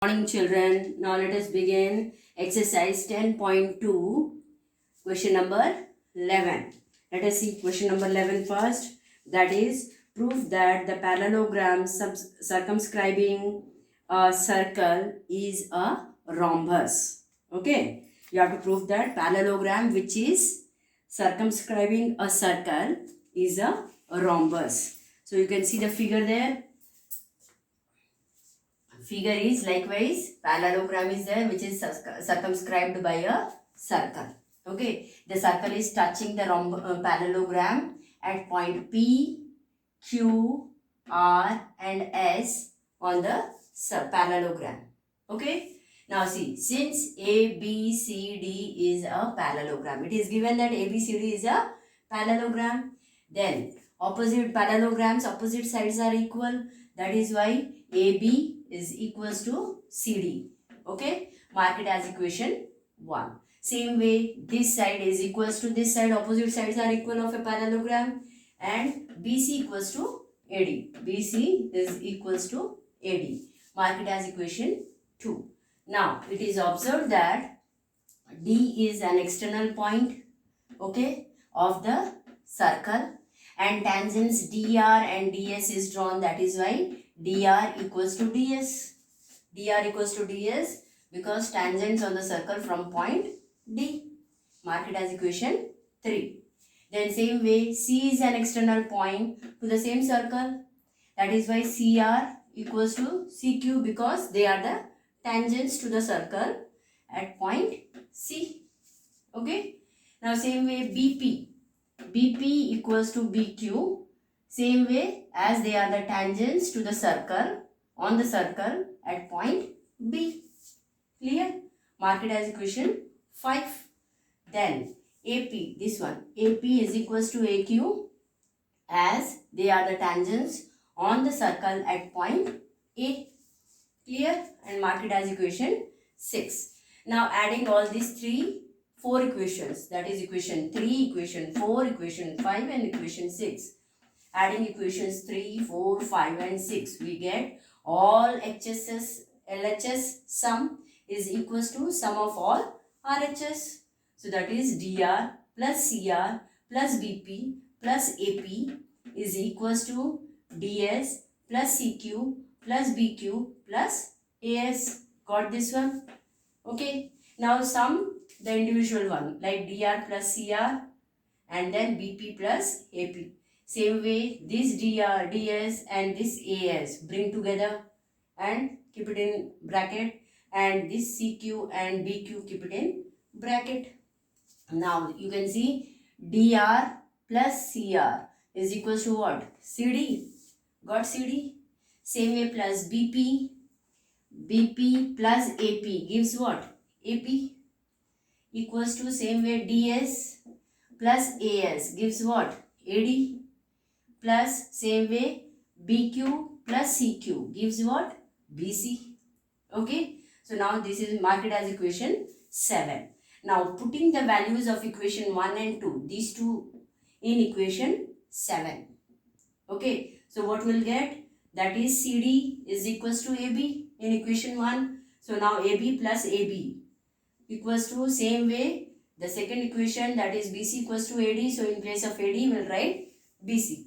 Morning children. Now let us begin exercise 10.2, question number 11. Let us see question number 11 first. That is, prove that the parallelogram circumscribing a circle is a rhombus. Okay, you have to prove that parallelogram which is circumscribing a circle is a rhombus. So you can see the figure there. Figure is likewise parallelogram is there which is circumscribed by a circle. Okay, the circle is touching the parallelogram at point P, Q, R and S on the parallelogram. Okay, now see, since ABCD is a parallelogram, it is given that ABCD is a parallelogram, then opposite parallelograms, opposite sides are equal. That is why AB is equals to CD. Okay, mark it as equation 1. Same way, this side is equals to this side, opposite sides are equal of a parallelogram, and BC equals to AD. BC is equals to AD. Mark it as equation 2. Now, it is observed that D is an external point, okay, of the circle, and tangents DR and DS is drawn. That is why dr equals to ds. dr equals to ds because tangents on the circle from point D. Mark it as equation 3. Then same way, C is an external point to the same circle. That is why CR equals to CQ because they are the tangents to the circle at point C. Okay. Now same way BP. BP equals to BQ. Same way as they are the tangents to the circle on the circle at point B. Clear? Mark it as equation 5. Then AP, this one, AP is equals to AQ as they are the tangents on the circle at point A. Clear? And mark it as equation 6. Now adding all these 4 equations, that is equation 3, equation 4, equation 5 and equation 6. Adding equations 3, 4, 5 and 6, we get all HSS, LHS sum is equals to sum of all RHS. So that is DR plus CR plus BP plus AP is equals to DS plus CQ plus BQ plus AS. Got this one? Okay. Now sum the individual one like DR plus CR and then BP plus AP. Same way, this DR, DS and this AS bring together and keep it in bracket, and this CQ and BQ keep it in bracket. Now you can see DR plus CR is equals to what? CD. Got CD? Same way plus BP. BP plus AP gives what? AP equals to same way DS plus AS gives what? AD plus same way BQ plus CQ gives what? BC. Okay. So now this is marked as equation 7. Now putting the values of equation 1 and 2, these two in equation 7. Okay. So what we'll get? That is CD is equals to AB in equation 1. So now AB plus AB equals to same way the second equation, that is BC equals to AD. So in place of AD we'll write BC.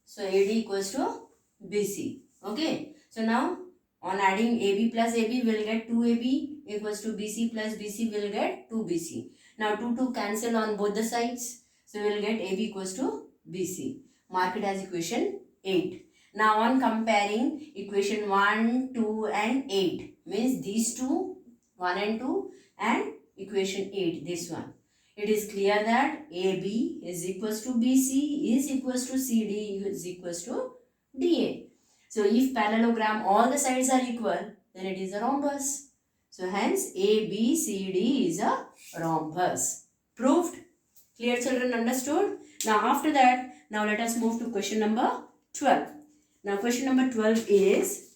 So AD equals to BC. Okay. So now on adding AB plus AB we'll get 2AB equals to BC plus BC will get 2BC. Now 2 cancel on both the sides. So we'll get AB equals to BC. Mark it as equation 8. Now on comparing equation 1, 2 and 8 means these two 1 and 2 and equation 8 this one. It is clear that AB is equals to BC is equals to CD is equals to DA. So if parallelogram all the sides are equal, then it is a rhombus. So hence ABCD is a rhombus. Proved? Clear children, understood? Now after that, now let us move to question number 12. Now question number 12 is,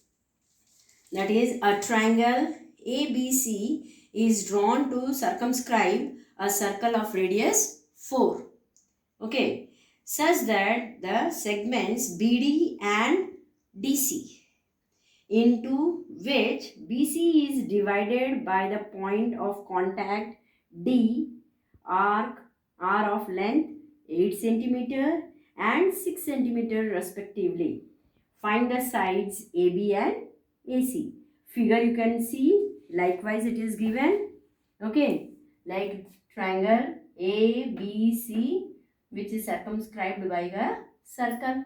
that is a triangle ABC is drawn to circumscribe a circle of radius 4. Okay. Such that the segments BD and DC into which BC is divided by the point of contact D, arc R of length 8 centimeter and 6 centimeter respectively. Find the sides AB and AC. Figure you can see, likewise it is given, okay, like triangle ABC which is circumscribed by a circle,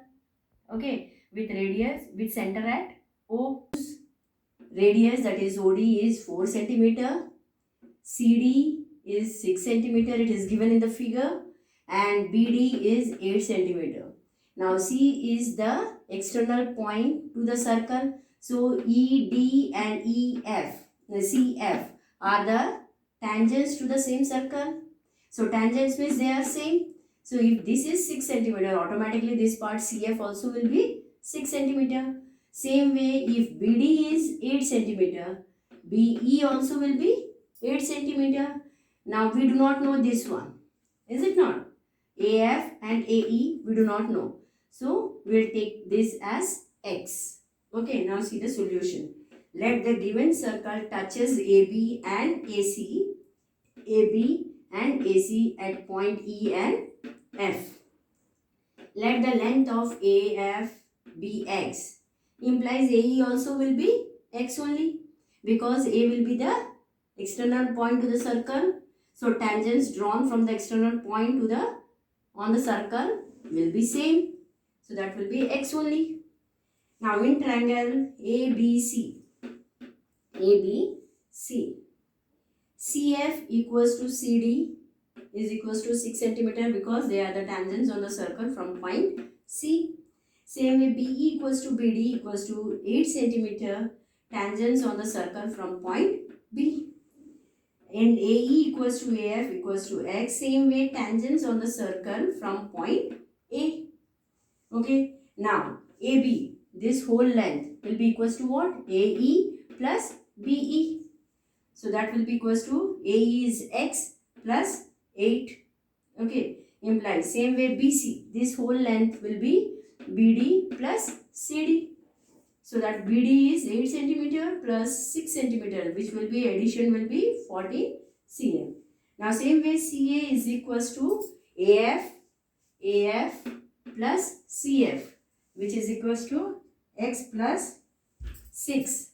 okay, with radius, with center at O. Radius, that is OD, is 4 centimeter. CD is 6 centimeter, it is given in the figure, and BD is 8 centimeter. Now C is the external point to the circle. So ED and CF are the tangents to the same circle. So tangents means they are same. So if this is 6 centimeter, automatically this part CF also will be 6 centimeter. Same way, if BD is 8 centimeter, BE also will be 8 centimeter. Now we do not know this one, is it not? AF and AE we do not know. So we will take this as X. Okay, now see the solution. Let the given circle touches AB and AC. AB and AC at point E and F. Let the length of AF be X. Implies AE also will be X only, because A will be the external point to the circle. So tangents drawn from the external point to the on the circle will be same. So that will be X only. Now in triangle ABC, CF equals to CD is equals to 6 centimeter, because they are the tangents on the circle from point C. Same way BE equals to BD equals to 8 centimeter, tangents on the circle from point B. And AE equals to AF equals to X. Same way, tangents on the circle from point A. Okay. Now AB, this whole length will be equals to what? AE plus BE. So that will be equals to AE is X plus 8. Okay. Implies same way BC, this whole length will be BD plus CD. So that BD is 8 centimeter plus 6 centimeter, which will be addition will be 14 cm. Now same way CA is equals to AF plus CF, which is equals to X plus 6.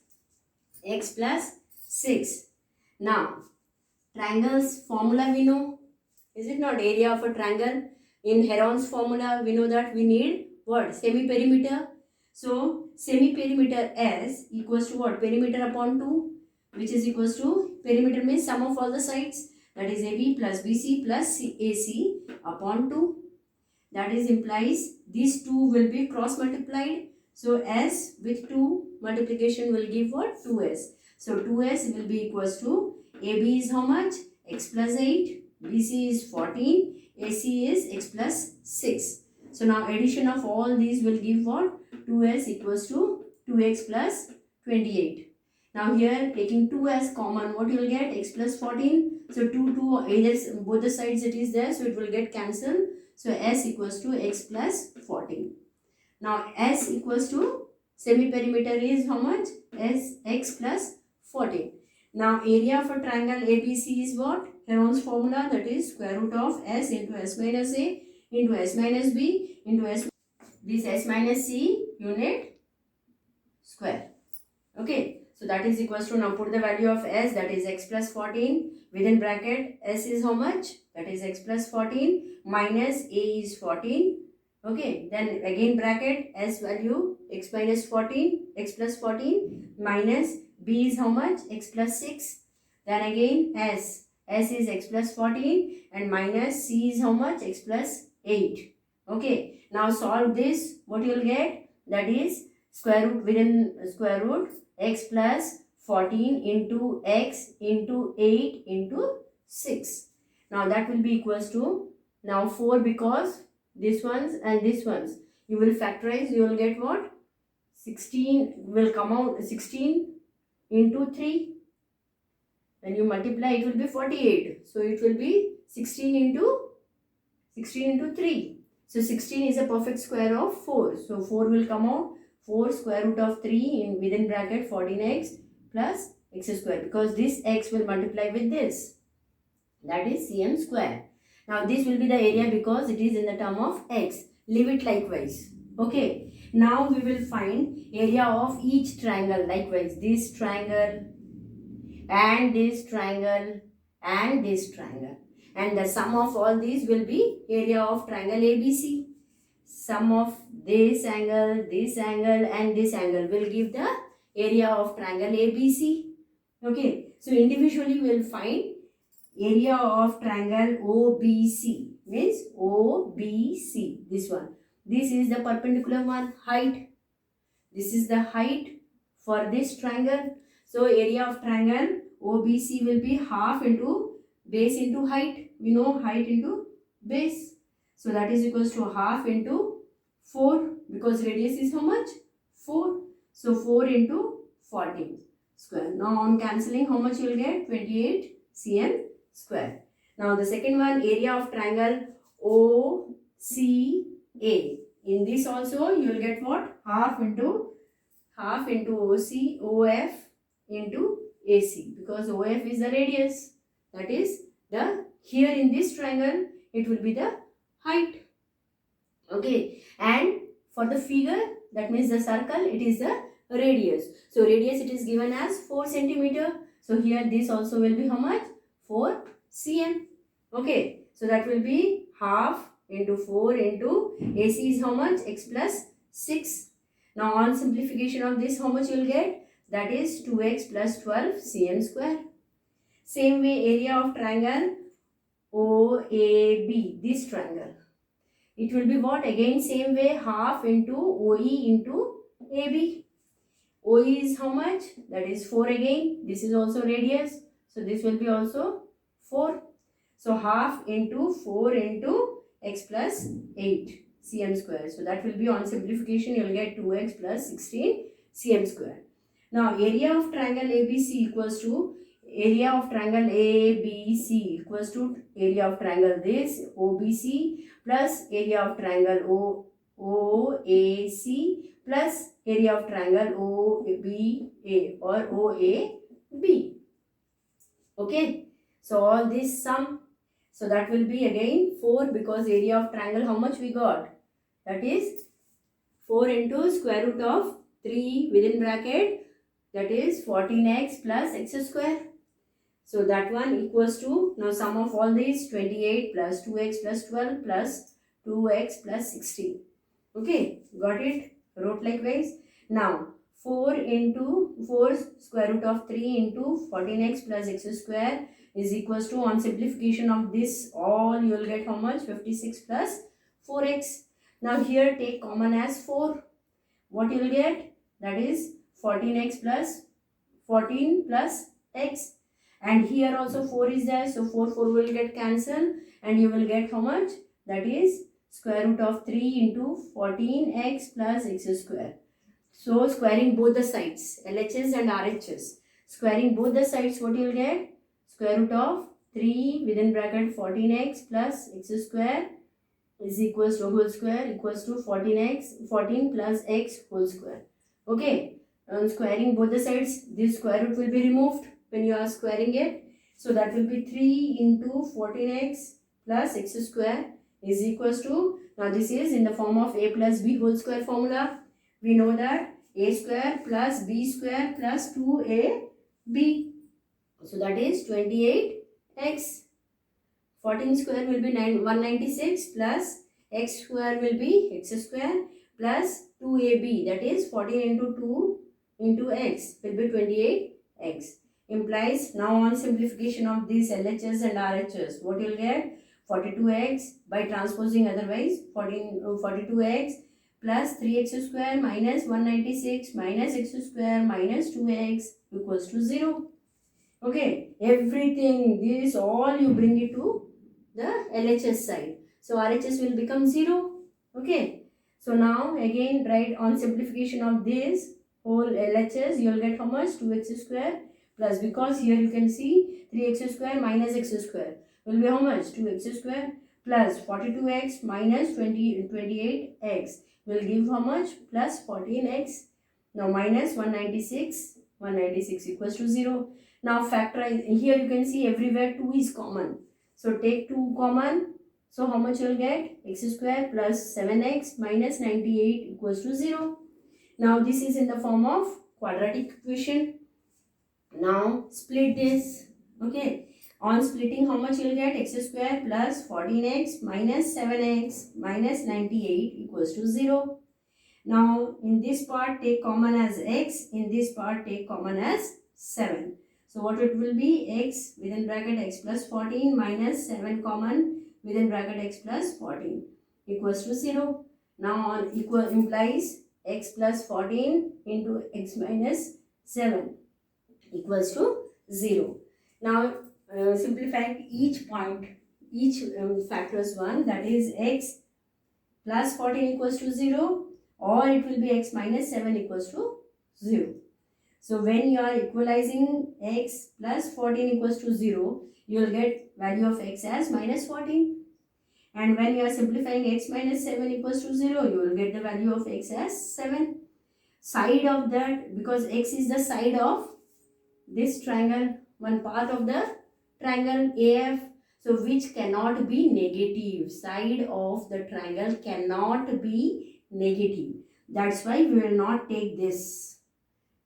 X plus 6. Now triangles formula we know. Is it not? Area of a triangle. In Heron's formula we know that we need what? Semi-perimeter. So semi-perimeter S equals to what? Perimeter upon 2, which is equals to, perimeter means sum of all the sides, that is AB plus BC plus AC upon 2. That is implies these two will be cross multiplied. So S with 2 multiplication will give what? 2S. So 2S will be equals to, AB is how much? X plus 8, BC is 14, AC is X plus 6. So now addition of all these will give what? 2S equals to 2x plus 28. Now here taking 2 as common, what you will get? X plus 14. So 2 either both the sides it is there, so it will get cancelled. So S equals to X plus 14. Now S equals to, semi-perimeter is how much? X plus 14. Now area for triangle ABC is what? Heron's formula, that is square root of S into S minus A into S minus B into S. This S minus C unit square. Okay. So that is equals to, now put the value of S, that is X plus 14 within bracket. S is how much? That is X plus 14 minus A is 14. Okay. Then again bracket, S value X minus 14, X plus 14 minus B is how much? X plus 6. Then again S is X plus 14 and minus C is how much? X plus 8. Okay. Now solve this. What you will get? That is square root within square root, X plus 14 into X into 8 into 6. Now that will be equals to, now 4, because this ones and this ones you will factorize, you will get what? 16 will come out, 16 into 3. When you multiply it will be 48. So it will be 16 into 3. So 16 is a perfect square of 4. So 4 will come out. 4 square root of 3 in within bracket 14x plus x square, because this x will multiply with this, that is cm square. Now this will be the area because it is in the term of x. Leave it likewise. Okay. Now we will find area of each triangle. Likewise, this triangle and this triangle and this triangle. And the sum of all these will be area of triangle ABC. Sum of this angle and this angle will give the area of triangle ABC. Okay. So individually we will find area of triangle OBC, means OBC, this one. This is the perpendicular one, height. This is the height for this triangle. So area of triangle OBC will be half into base into height. We know height into base. So that is equals to half into 4, because radius is how much? 4. So 4 into 14 square. Now on cancelling, how much you will get? 28 cm square. Now the second one, area of triangle OCA. In this also you will get what? Half into OF into AC, because OF is the radius. That is the, here in this triangle it will be the height. Okay. And for the figure, that means the circle, it is the radius. So radius it is given as 4 centimeter. So here this also will be how much? 4 cm. Okay. So that will be half into 4 into AC is how much? X plus 6. Now on simplification of this, how much you will get? That is 2x plus 12 cm square. Same way, area of triangle OAB, this triangle. It will be what? Again same way, half into OE into AB. OE is how much? That is 4 again. This is also radius. So this will be also 4. So half into 4 into x plus 8 cm square. So that will be, on simplification you will get 2x plus 16 cm square. Now area of triangle ABC equals to area of triangle ABC equals to area of triangle this OBC plus area of triangle OAC plus area of triangle OBA or OAB. Okay. So all this sum. So that will be again 4, because area of triangle how much we got? That is 4 into square root of 3 within bracket, that is 14x plus x square. So that one equals to, now sum of all these, 28 plus 2x plus 12 plus 2x plus 16. Okay, got it? Wrote likewise. Now 4 square root of 3 into 14x plus x square is equals to, on simplification of this all you will get how much? 56 plus 4x. Now here take common as 4. What you will get? That is 14x plus 14 plus x. And here also 4 is there. So 4 will get cancelled. And you will get how much? That is square root of 3 into 14x plus x square. So squaring both the sides, LHS and RHS. Squaring both the sides, what you will get? Square root of 3 within bracket 14x plus x square is equals to whole square equals to 14 plus x whole square. Okay. On squaring both the sides, this square root will be removed when you are squaring it. So that will be 3 into 14x plus x square is equals to, now this is in the form of a plus b whole square formula. We know that a square plus b square plus 2ab. So that is 28x. 14 square will be 196 plus x square will be x square plus 2ab, that is 14 into 2 into x will be 28x. Implies, now on simplification of these LHS and RHS, what you will get? 42x by transposing otherwise, 42x plus 3x square minus 196 minus x square minus 2x equals to 0. Okay, everything, this all you bring it to the LHS side. So RHS will become 0. Okay, so now again write on simplification of this whole LHS, you will get how much? 2x square plus, because here you can see 3x square minus x square will be how much? 2x square plus 42x minus 28x will give how much? Plus 14x. Now minus 196. 196 equals to 0. Now factorize. Here you can see everywhere 2 is common. So take 2 common. So how much you will get? X square plus 7x minus 98 equals to 0. Now this is in the form of quadratic equation. Now split this. Okay. On splitting, how much you will get? X square plus 14x minus 7x minus 98 equals to 0. Now in this part take common as x, in this part take common as 7. So what it will be? X within bracket x plus 14 minus 7 common within bracket x plus 14 equals to 0. Now on equal implies x plus 14 into x minus 7 equals to 0. Now simplifying each point, each factors 1, that is x plus 14 equals to 0, or it will be x minus 7 equals to 0. So when you are equalizing x plus 14 equals to 0, you will get value of x as minus 14. And when you are simplifying x minus 7 equals to 0, you will get the value of x as 7. Side of that, because x is the side of this triangle, one part of the triangle AF, so which cannot be negative. Side of the triangle cannot be negative. That's why we will not take this.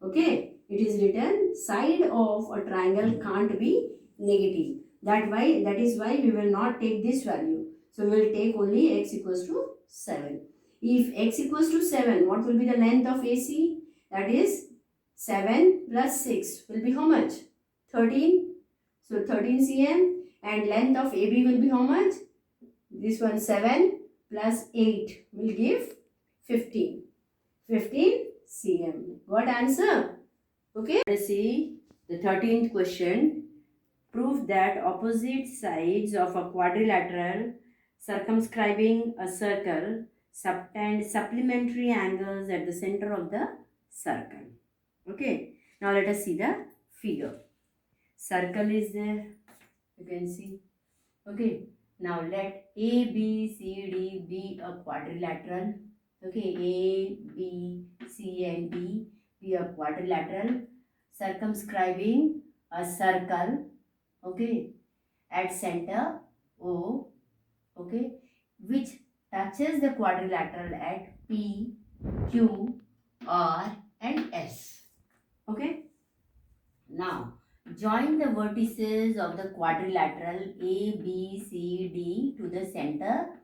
Okay, it is written side of a triangle can't be negative. That is why we will not take this value. So we will take only x equals to 7. If x equals to 7, what will be the length of AC? That is 7 plus 6 will be how much? 13. So 13 cm, and length of AB will be how much? This one 7 plus 8 will give 15. 15 cm. What answer? Okay. Let's see the 13th question. Prove that opposite sides of a quadrilateral circumscribing a circle subtend supplementary angles at the center of the circle. Okay. Now let us see the figure. Circle is there. You can see. Okay. Now let A, B, C, D be a quadrilateral. Okay. A, B, C and D be a quadrilateral circumscribing a circle. Okay. At center O. Okay. Which touches the quadrilateral at P, Q, R and S. Okay. Now join the vertices of the quadrilateral A, B, C, D to the center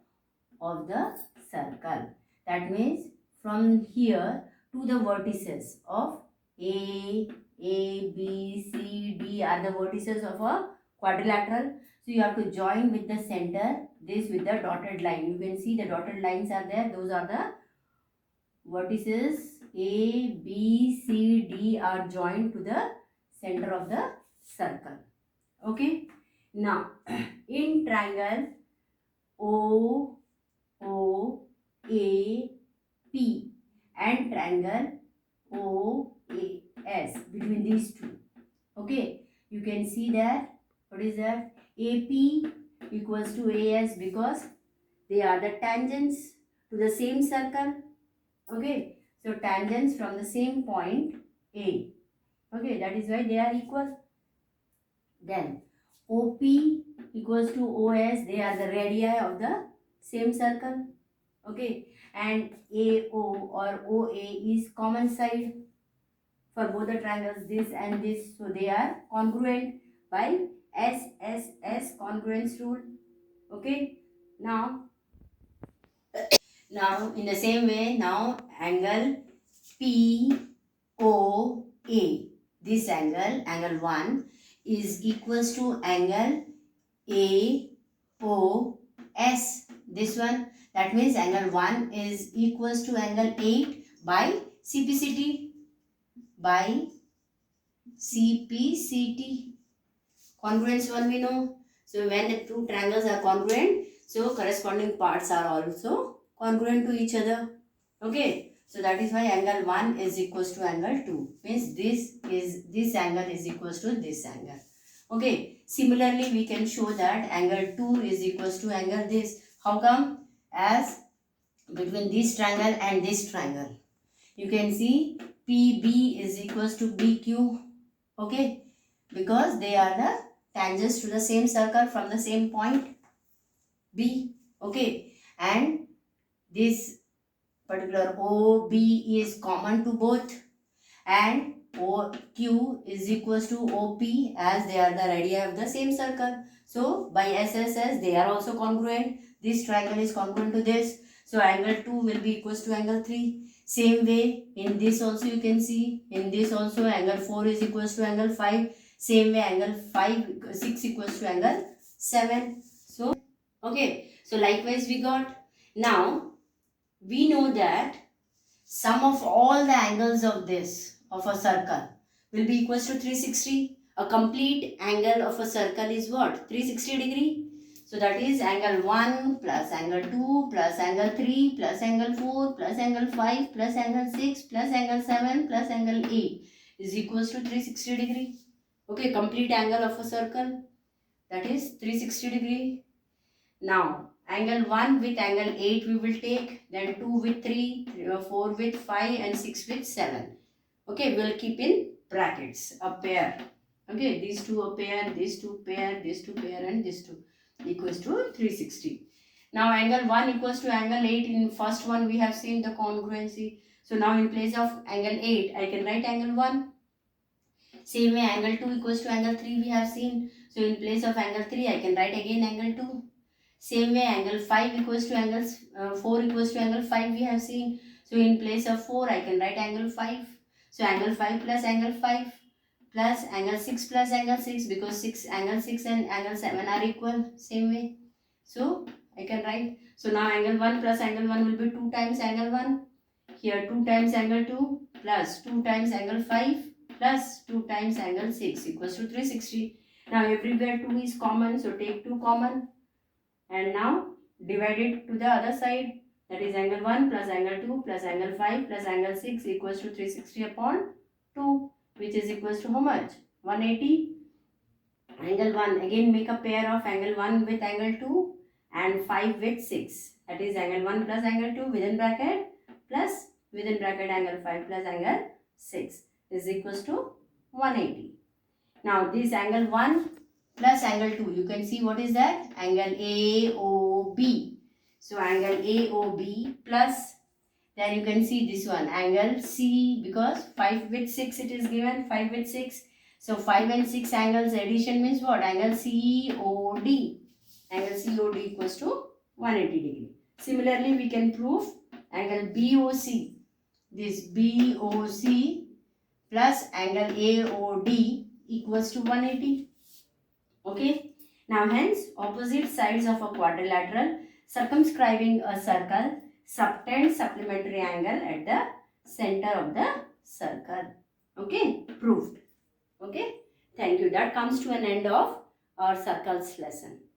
of the circle. That means from here to the vertices of A, B, C, D are the vertices of a quadrilateral. So you have to join with the center, this with the dotted line. You can see the dotted lines are there. Those are the vertices A, B, C, D are joined to the center of the circle. Okay. Now in triangle O, A, P and triangle O, A, S, between these two. Okay. You can see that. What is that? AP equals to AS because they are the tangents to the same circle. Okay. So tangents from the same point A. Okay. That is why they are equal. Then OP equals to OS. They are the radii of the same circle. Okay. And AO or OA is common side for both the triangles, this and this. So they are congruent by SSS congruence rule. Okay. Now in the same way, now angle POA, this angle 1 is equals to angle AOS, this one. That means angle 1 is equals to angle 8 by CPCT, congruence one we know. So when the two triangles are congruent, so corresponding parts are also congruent to each other. Okay. So that is why angle 1 is equals to angle 2. Means this angle is equals to this angle. Okay. Similarly, we can show that angle 2 is equals to angle this. How come? As between this triangle and this triangle. You can see PB is equals to BQ. Okay, because they are the tangents to the same circle from the same point B. Okay, and this particular OB is common to both, and OQ is equals to OP as they are the radii of the same circle. So by SSS they are also congruent. This triangle is congruent to this. So angle 2 will be equals to angle 3. Same way in this also you can see. In this also angle 4 is equals to angle 5. Same way angle 6 equals to angle 7. So okay. So likewise we got. Now we know that sum of all the angles of this of a circle will be equals to 360. A complete angle of a circle is what? 360 degree. So that is angle 1 plus angle 2 plus angle 3 plus angle 4 plus angle 5 plus angle 6 plus angle 7 plus angle 8 is equals to 360 degree. Okay, complete angle of a circle, that is 360 degree. Now angle 1 with angle 8 we will take, then 2 with 3, 4 with 5 and 6 with 7. Okay, we'll keep in brackets a pair. Okay, these two a pair, these two pair, these two pair and these two equals to 360. Now angle 1 equals to angle 8. In first one we have seen the congruency. So now in place of angle 8 I can write angle 1. Same way angle 2 equals to angle 3 we have seen. So in place of angle 3 I can write again angle 2. Same way angle 5 equals to angle 4 equals to angle 5 we have seen. So in place of 4 I can write angle 5. So angle 5 plus angle 5 plus angle 6 plus angle 6, because angle 6 and angle 7 are equal. Same way. So I can write. So now angle 1 plus angle 1 will be 2 times angle 1. Here 2 times angle 2 plus 2 times angle 5 plus 2 times angle 6 equals to 360. Now everywhere 2 is common. So take 2 common. And now divide it to the other side, that is angle 1 plus angle 2 plus angle 5 plus angle 6 equals to 360 upon 2, which is equals to how much? 180. Angle 1, again make a pair of angle 1 with angle 2 and 5 with 6, that is angle 1 plus angle 2 within bracket plus within bracket angle 5 plus angle 6 is equals to 180. Now this angle 1 plus angle 2, you can see what is that? Angle AOB. So angle AOB plus, then you can see this one angle C, because 5 with 6 it is given, 5 with 6. So 5 and 6 angles addition means what? Angle COD. Angle COD equals to 180 degree. Similarly we can prove angle BOC. This BOC plus angle AOD equals to 180. Okay. Now hence opposite sides of a quadrilateral circumscribing a circle subtend supplementary angle at the center of the circle. Okay. Proved. Okay. Thank you. That comes to an end of our circles lesson.